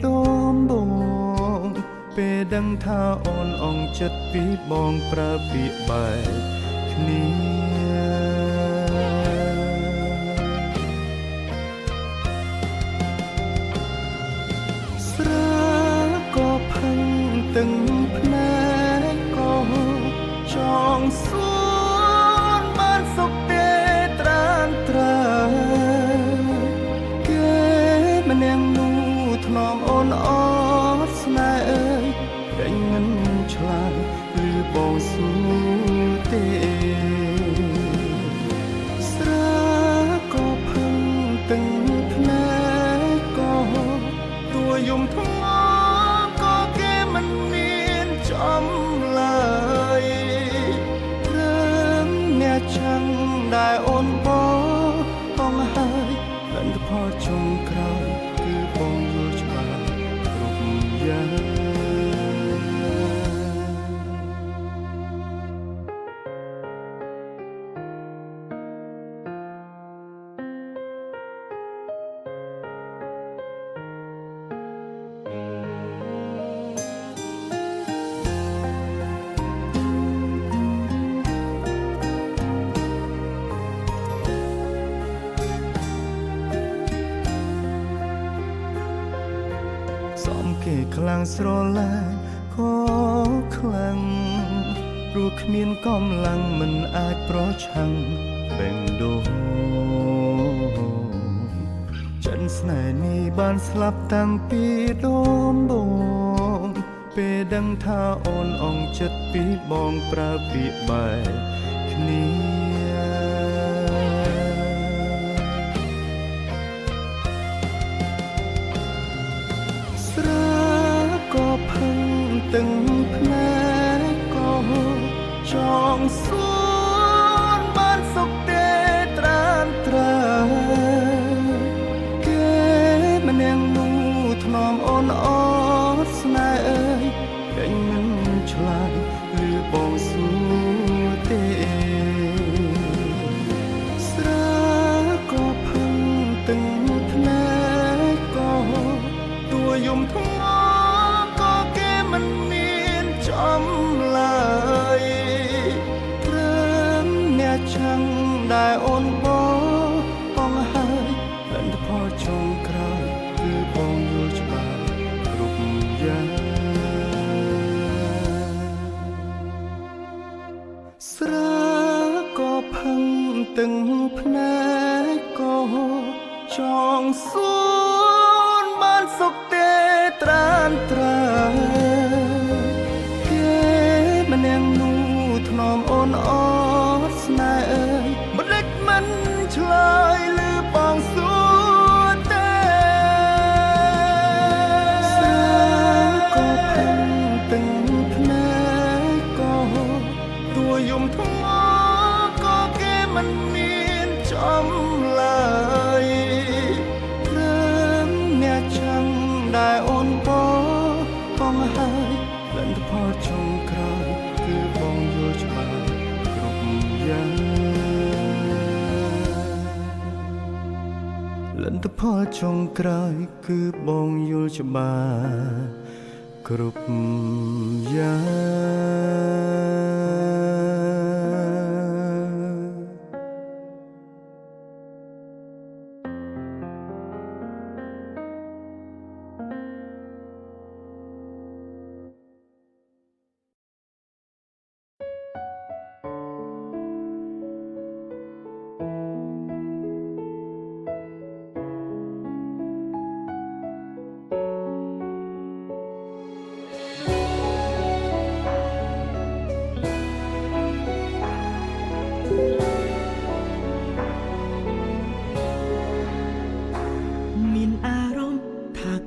ដូមបងពេលដឹងថាអូនអងចិត្តពីបងប្រើពាក្យបែកគ្នាស្រាក៏ផឹងទាំងភ្នែកក៏ចង់សួនបានសុខទេត្រានត្រើគេម្នាក់នោះថ្នមអូនអត់ស្នេហ៍អើយតែងមិនឆ្លើយឬបងសួរទេស្រាក៏ផឹងទាំងភ្នែកក៏ទួយំថ្មក៏គេមិនមានចំឡើយព្រមអ្នកចាំដែលអូនបងហើយលទ្ធផលចុងក្រោយគឺបងយល់ច្បាស់គ្រប់យ៉ាង សំគេខ្លាំងស្រឡាញ់ក៏ខ្លាំងព្រោះគ្មានកម្លាំងមិនអាចប្រឆាំងបេងដូងចិនស្នេហ៍នេះបានស្លាប់តាំងពីដូមបងពេលដឹងថាអូនអងចិត្តពីបងប្រើពាក្យបែកគ្នាក៏ផឹងទាំងភ្នែកក៏ចង់សួនបានសុខទេត្រានត្រើគេម្នាក់នោះថ្នមអូនអត់ស្នេហ៍អើយតែងមិនឆ្លើយឬបងសួរទេស្រាក៏ផឹងទាំងភ្នែកក៏ទួយំថ្មមិនមានចំឡើយព្រមអ្នកចាំដែលអូនបងហើយលទ្ធផលចុងក្រោយគឺបងយល់ច្បាស់គ្រប់យ៉ាងស្រាក៏ផឹងទាំងភ្នែកក៏ចង់សួនបានសុខទេត្រានត្រើម្នាក់នោះថ្នមអូនអត់ស្នេហ៍អើយមិនដេចមិនឆ្លើយឬបងសួរទេស្រាក៏ផឹងទាំងភ្នែកក៏ទួយំថ្មក៏គេមិនមានចំឡើយព្រមអ្នកចាំដែលអូនបងហើយលទ្ធផលចុងក្រោយគឺបងយល់ច្បាស់គ្រប់យ៉ាងលទ្ធផលចុងក្រោយគឺបងយល់ច្បាស់គ្រប់យ៉ាង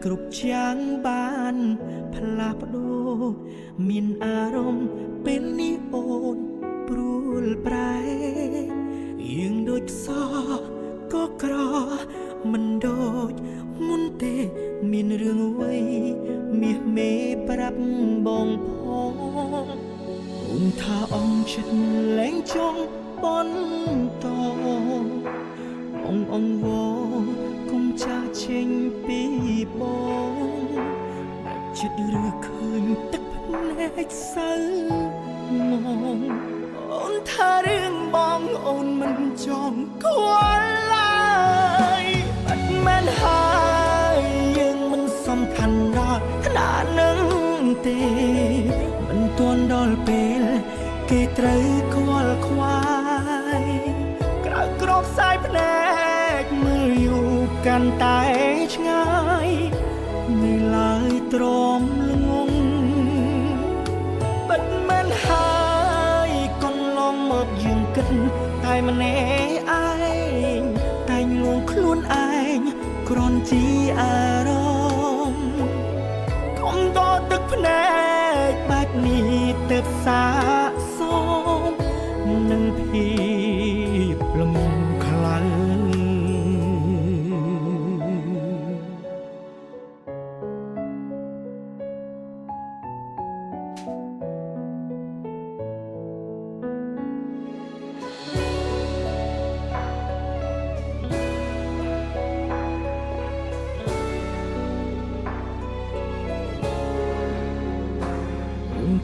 គ្រប់យ៉ាងបានផ្លាស់ប្ដូរមានអារម្មណ៍ពេលនេះអូនព្រួលប្រែយើងដូចខ្សោក៏ក្រមិនដូចមុនទេមានរឿងអ្វីមាសមេប្រាប់បងផងអូនថាអងចិត្តលែងចង់បន្តអងវងគុំចាស់ចេញពីបង ចិត្តឬឃើញទឹកភ្នែកសៅងងអូនថារឿងបងអូនមិនចង់ខ្វល់ឡើយបាត់មែនហើយយើងមិនសំខាន់ដល់ថ្នាក់នឹងទេមិនទាន់ដល់ពេលគេត្រូវខ្វល់ខ្វាយក្រៅក្រោកសាយភ្នែកមើលយូរកាន់តែឆ្ងាយនៅឡើយទ្រាំល្ងងបិទមិនហើយកន្លងមកយើងគិតតែម្នាក់ឯងតែងលួងខ្លួនឯងគ្រាន់ជាអារម្មណ៍កុំតទឹកភ្នែកបែបនេះទើបសាកសមនឹងភាពល្ងងខ្លាំង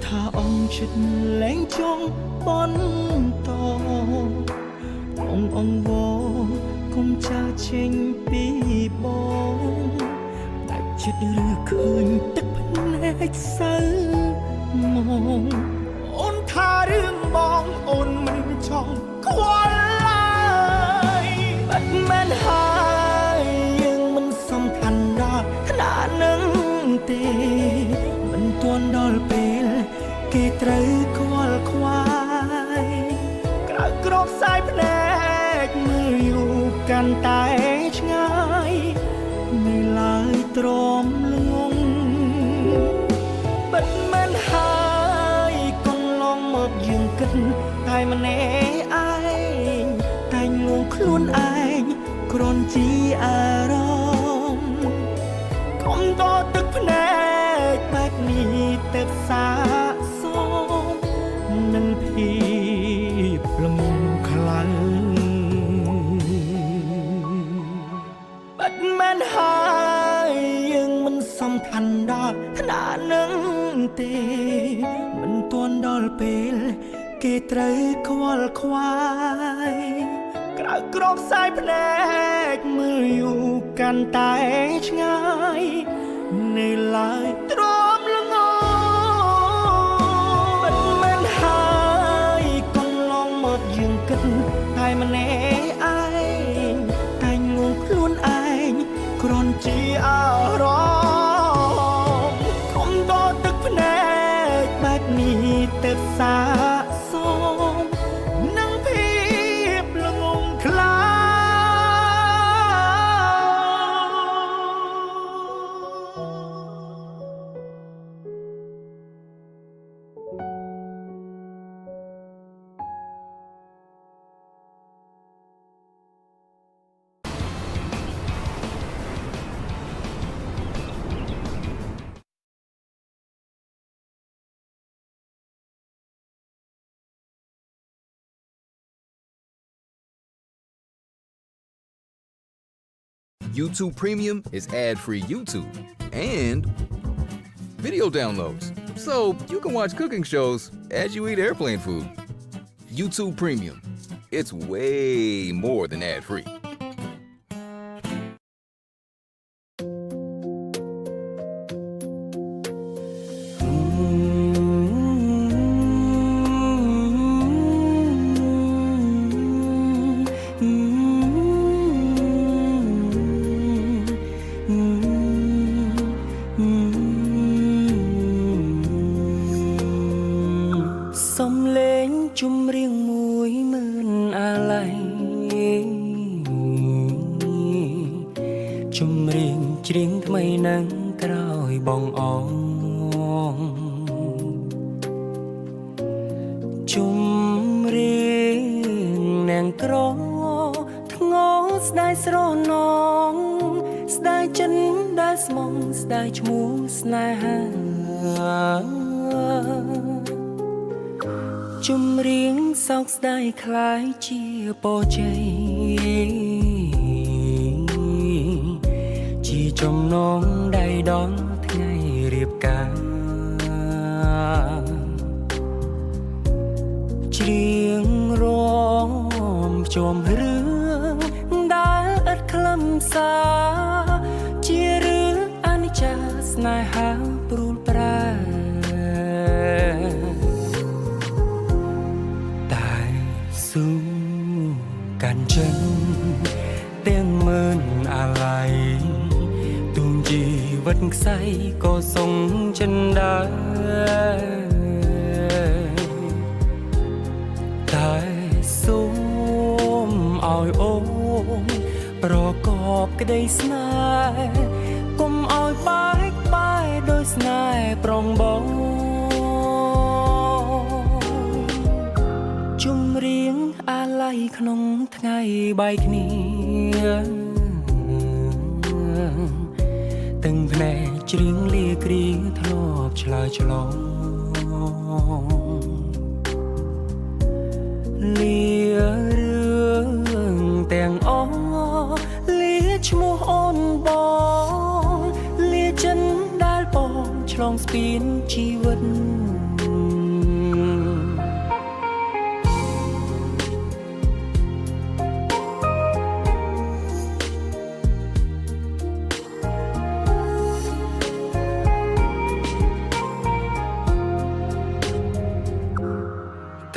ថាអង្គចិត្តលែងចង់បន្តអងវគុំចាចេញពីបងតែចិត្តឬឃើញទឹកភ្នែកសៅមកអូនថារឿងបងអូនមិនចង់ខ្វល់ឡើយបាត់មែនហើយយើងមិនសំខាន់ដល់ថ្នាក់នឹងទេមិនទាន់ដល់ពេលគេត្រូវខ្វល់ខ្វាយក្រៅក្រោកសាយភ្នែកមើលយូរកាន់តែឆ្ងាយនៅឡើយទ្រាំល្ងងបិទមិនហើយកន្លងមកយើងគិតតែម្នាក់ឯងតែងលួងខ្លួនឯងគ្រាន់ជាអារម្មណ៍កុំតទឹកភ្នែកបែបនេះទើបសាកនឹងភាពល្ងងខ្លាំងបាត់មែនហើយយើងមិនសំខាន់ដល់ថ្នាក់នឹងទេមិនទាន់ដល់ពេលគេត្រូវខ្វល់ខ្វាយក្រៅក្រោកសាយភ្នែកមើលយូរកាន់តែឆ្ងាយនៅឡើយទ្រាំល្ងងគិតតែម្នាក់ឯងតែងលួងខ្លួនឯងគ្រាន់ជាអារម្មណ៍កុំតទឹកភ្នែកបែបនេះទើបសាកសមនឹងភាពល្ងងខ្លាំងYouTube Premium is ad-free YouTube and video downloads, so you can watch cooking shows as you eat airplane food. YouTube Premium, it's way more than ad-free. Chum riêng sóc đai khái chia bò chay chỉ trong nón đầy đón ngày រៀបការច្រៀងរាំភ្ជាប់រឿងដែលឥតខ្លឹមសារជារឿងអនិច្ចាស្នេហាព្រួលប្រែតែស៊ូកាន់ចិនទាំងមើលអាឡ័យទូងជីវិតខ្សែក៏សងចិនដែរតែសូមឲ្យអូនប្រកបក្តីស្នេហ៍កុំឲ្យបែកបាយដោយស្នេហ៍ប្រងបងជំរៀងអាឡ័យក្នុងថ្ងៃបែកគ្នាទាំងភ្នែកច្រៀងលាគ្រាធ្លាប់ឆ្លើយឆ្លងលារឿងទាំងអស់លាឈ្មោះអូនបងលាចិនដែលបងឆ្លងស្ពានជីវិត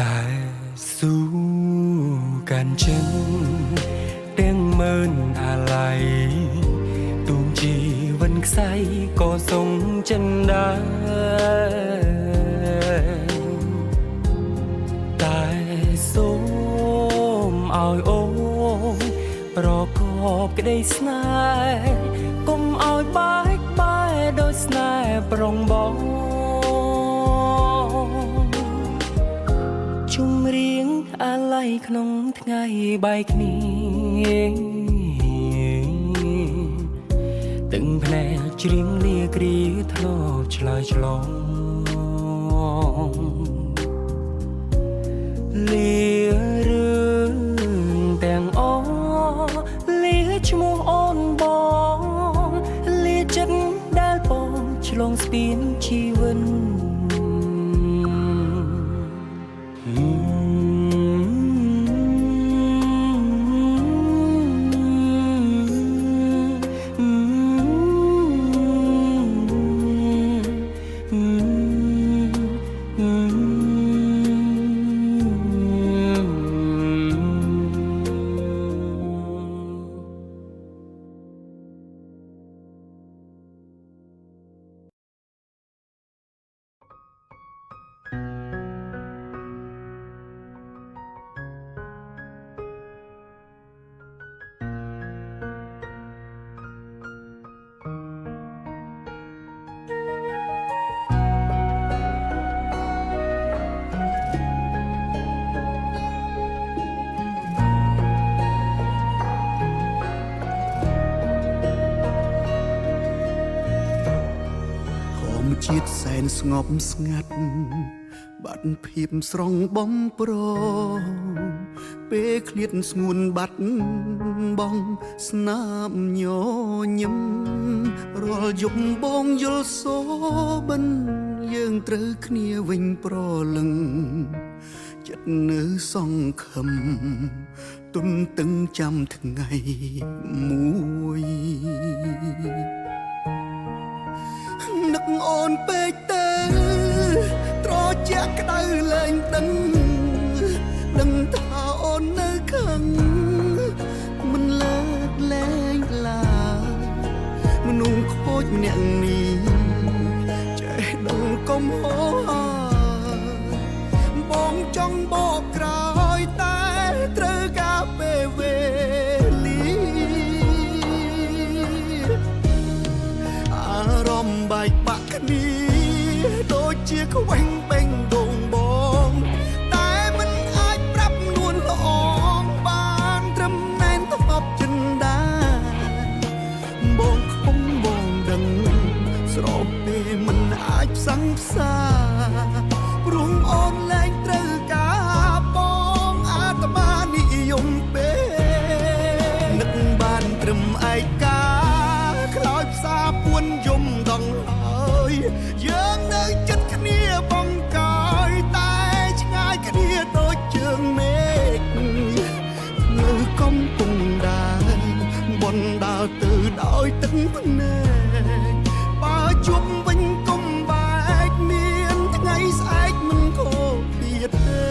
តែស៊ូកាន់ចិនទាំងមើលអាឡ័យទូងជីវិនខ្សែក៏សងចិនដែរតែសូមឲ្យអូនប្រកបក្តីស្នេហ៍កុំឲ្យបែកបាយដោយស្នេហ៍ប្រងបងជំរៀងអាឡ័យក្នុងថ្ងៃបែកគ្នាទាំងភ្នែកច្រៀងលាគ្រាធ្លាប់ឆ្លើយឆ្លងលារឿងទាំងអស់លាឈ្មោះអូនបងលាចិត្តដែលបងឆ្លងស្ពានជីវិតជាតិសែនស្ងប់ស្ងាត់បាត់ភាពស្រងបំប្រងពេលឃ្លាតស្ងួនបាត់បងស្នាមញញឹមរាល់យប់បងយល់សូបិនយើងត្រូវគ្នាវិញប្រលឹងចិត្តនៅសង្ឃឹមទុនតឹងចាំថ្ងៃមួយនឹកអូនពេកទៅត្រជាក់ក្តៅលែងដឹងថាអូននៅខឹងមិនលើកលែងឡើយមនុស្សខូចម្នាក់នេះចេះដឹងកុំហោបងចង់បកក្រោយតែត្រូវការពេលវេលាអារម្មណ៍បែកបាក់គ្នាដូចជាខ្វែងបេងដូងបងតែមិនអាចប្រាប់នួនល្អងបានត្រឹមណែនធ្លាប់ចិនដែរបងខំបងដឹងស្របពេលមិនអាចផ្សងផ្សាព្រោះអូនលែងត្រូវការបងអាត្មានិយមពេលនឹកបានត្រឹមឯកាខ្លោចផ្សាពួនយំដងហើយ យយើងនៅចិត្តគ្នាបងកាយតែឆ្ងាយគ្នាដូចជើងមេឃនៅកំពុងដើរបនដើរទៅដោយទឹកភ្នែកបើជុំវិញគុំបែកមានថ្ងៃស្អែកមិនខូចទៀតទេ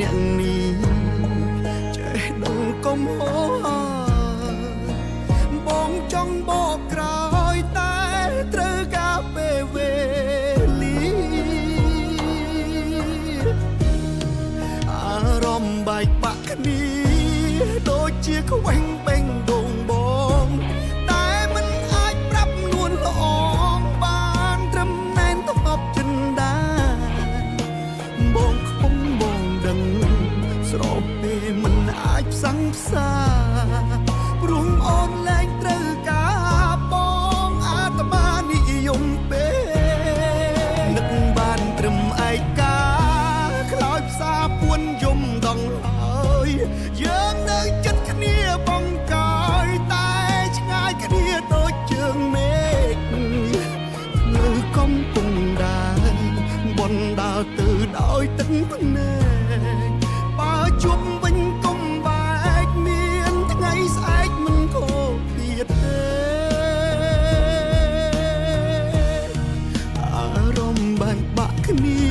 អ្នកនេះចេះដឹងកុំហោបងចង់បកក្រោយតែត្រូវការពេលវេលាអារម្មណ៍បែកបាក់គ្នាដូចជាខ្វែងបេងដងបងតែមិនអាចប្រាប់នួនល្អងបានត្រឹមណែនទប់ចិនដាបងខំបងដឹងស្របពេលមិនអាចផ្សងផ្សាព្រោះអូនលែងត្រូវការបងអាត្មានិយមពេលនឹកបានត្រឹមឯកាខ្លោចផ្សាពួនយំដងហើយយើងនៅចិត្តគ្នាបងកាយតែឆ្ងាយគ្នាដូចជើងមេឃនៅកំពុងដើរបនដើរទៅដោយទឹកភ្នែកបើជុំវិញគុំបែកមានថ្ងៃស្អែកមិនខូចទៀតទេអារម្មណ៍បែកបាក់គ្នា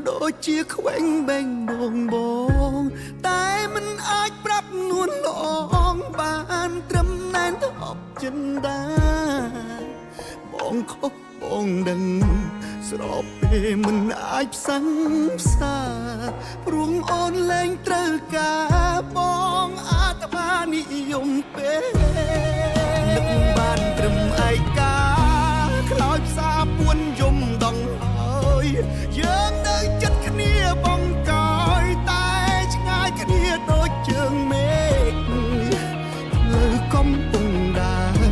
ដូចជាខ្វែងបេងដងបងតែមិនអាចប្រាប់នួនល្អងបានត្រឹមណែនទប់ចិនដាបងខុសបងដឹងស្របពេលមិនអាចផ្សងផ្សាព្រោះអូនលែងត្រូវការបងអាត្មានិយមពេលនឹកបានត្រឹមឯកាខ្លោចផ្សាពួនយំដងហើយយើងនៅចិត្តគ្នាបងកាយតែឆ្ងាយគ្នាដូចជើងមេឃលើកំពុងដើរ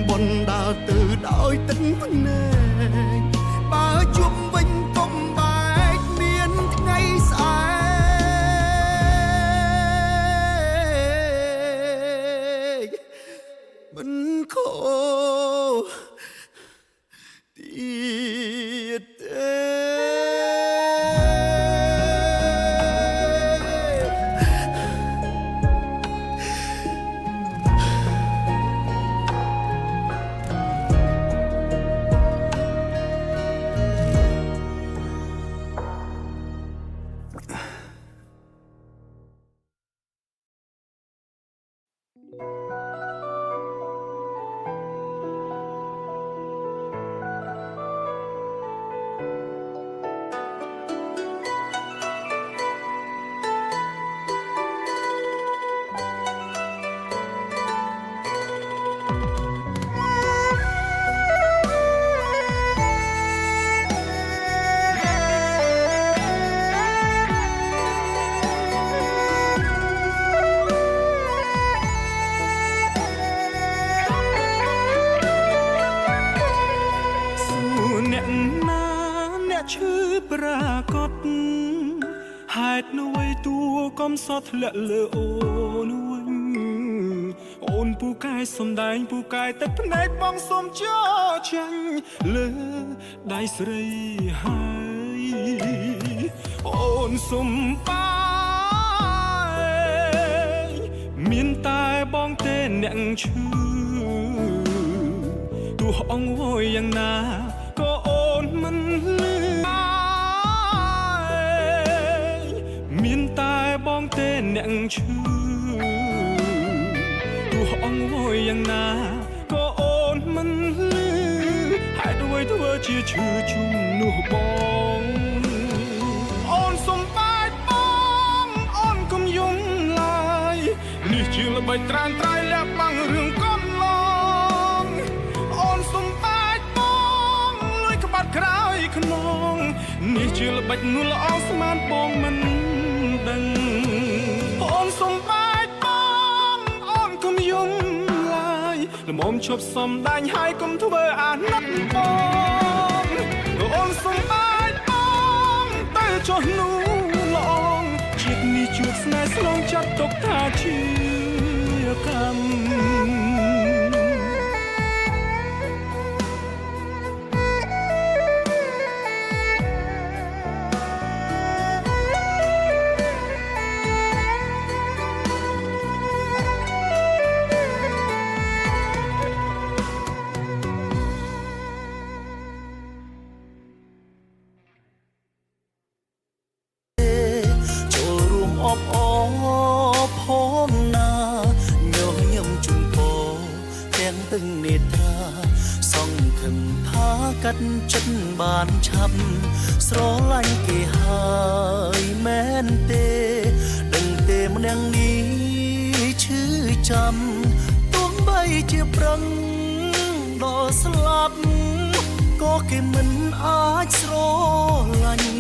បនដើរទៅដោយទឹកភ្នែកបើជុំវិញគុំបែកមានថ្ងៃស្អែកមិនខូចទៀតទេ កំសត់ធ្លាក់លើអូនវិញអូនពូកែសំដែងពូកែទឹកភ្នែកបងសុំចោចាញ់លើដៃស្រីហើយអូនសុំបាយមានតែបងទេអ្នកឈឺទោះអង្វរយ៉ាងណាក៏អូនមិនលឺមានតែបងទេអ្នកឈឺទោះអង្វរយ៉ាងណាក៏អូនមិនលឺ ជាឈឺជុំនោះបងអូនសំបែកបងអូនកុំយំឡើយនេះជាល្បិចត្រានត្រៃលាក់បាំងរឿងកូនឡងអូនសំបែកបងលួយក្បាត់ក្រោយខ្នងនេះជាល្បិចនួលល្អស្មានបងមិនដឹងអូនសំបែកបងអូនកុំយំឡើយល្មមឈប់សំដាញ់ហើយកុំធ្វើអាណិតបងអូនសំបែកបងទៅចុះនោះល្អងជាតិនេះជួបស្នេហ៍ស្លងចាត់ទុកថាជាកម្មទាំងនេត្រាសង្ឃឹមថាកាត់ចិត្តបានឆាប់ស្រឡាញ់គេហើយមែនទេដឹងទេម្នាក់នេះឈឺចាំទោះបីជាប្រឹងដល់ស្លាប់ក៏គេមិនអាចស្រឡាញ់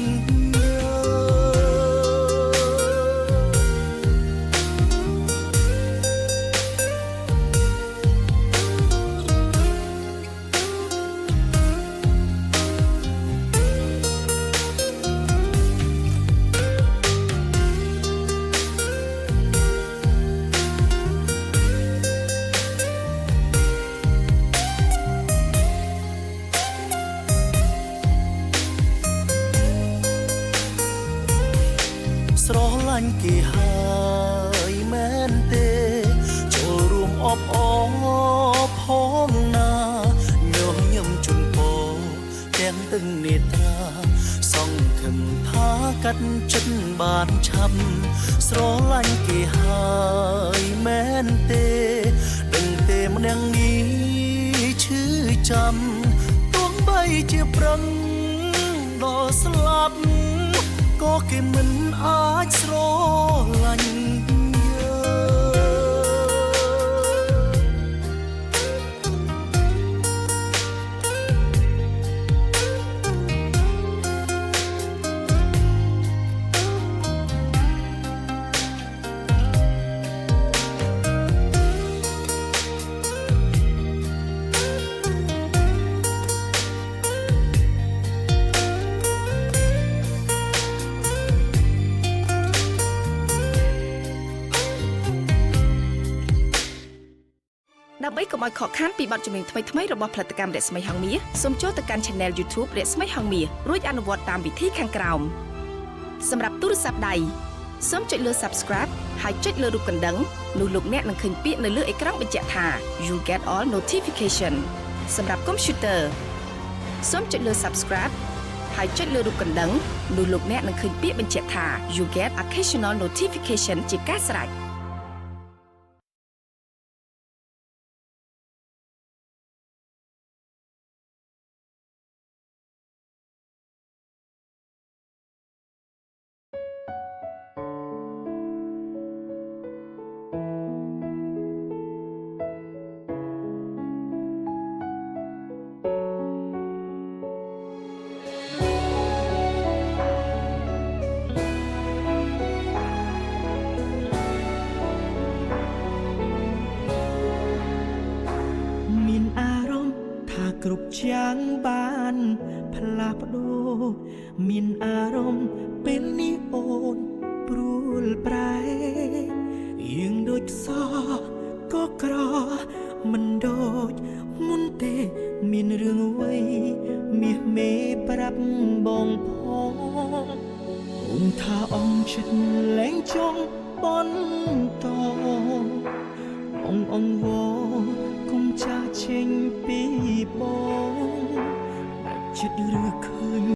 ស្រឡាញ់គេហើយមែនទេចូលរួមអបអរផងណាញញឹមជូនពរទាំងទឹកនេត្រាសង្ឃឹមថាកាត់ចិត្តបានឆាប់ស្រឡាញ់គេហើយមែនទេដឹងទេម្នាក់នេះឈឺចាំទោះបីជាប្រឹងដល់ស្លាប់ក៏គេមិនអាចស្រឡាញ់ដើម្បីកុំឲ្យខកខានពីបទចម្រៀងថ្មីៗរបស់ផលិតកម្មរស្មីហងមាសសូមចូលទៅកាន់ Channel YouTube រស្មីហងមាសរួចអនុវត្តតាមវិធីខាងក្រោមសម្រាប់ទូរស័ព្ទដៃសូមចុចលើ Subscribe ហើយចុចលើរូបកណ្ដឹងនោះលោកអ្នកនឹងឃើញពាក្យនៅលើអេក្រង់បញ្ជាក់ថា You get all notification សម្រាប់ Computer សូមចុចលើ Subscribe ហើយចុចលើរូបកណ្ដឹងនោះលោកអ្នកនឹងឃើញពាក្យបញ្ជាក់ថា You get occasional notification ជាការស្រេចគ្រប់យ៉ាងបានផ្លាស់ប្ដូរមានអារម្មណ៍ពេលនេះអូនព្រួលប្រែយើងដូចសក៏ក្រមិនដូចមុនទេមានរឿងអ្វីមាសមេប្រាប់បងផងអូនថាអងចិត្តលែងចង់បបន្តអងវគុំចាចេញពីបងចិត្តឬឃើញ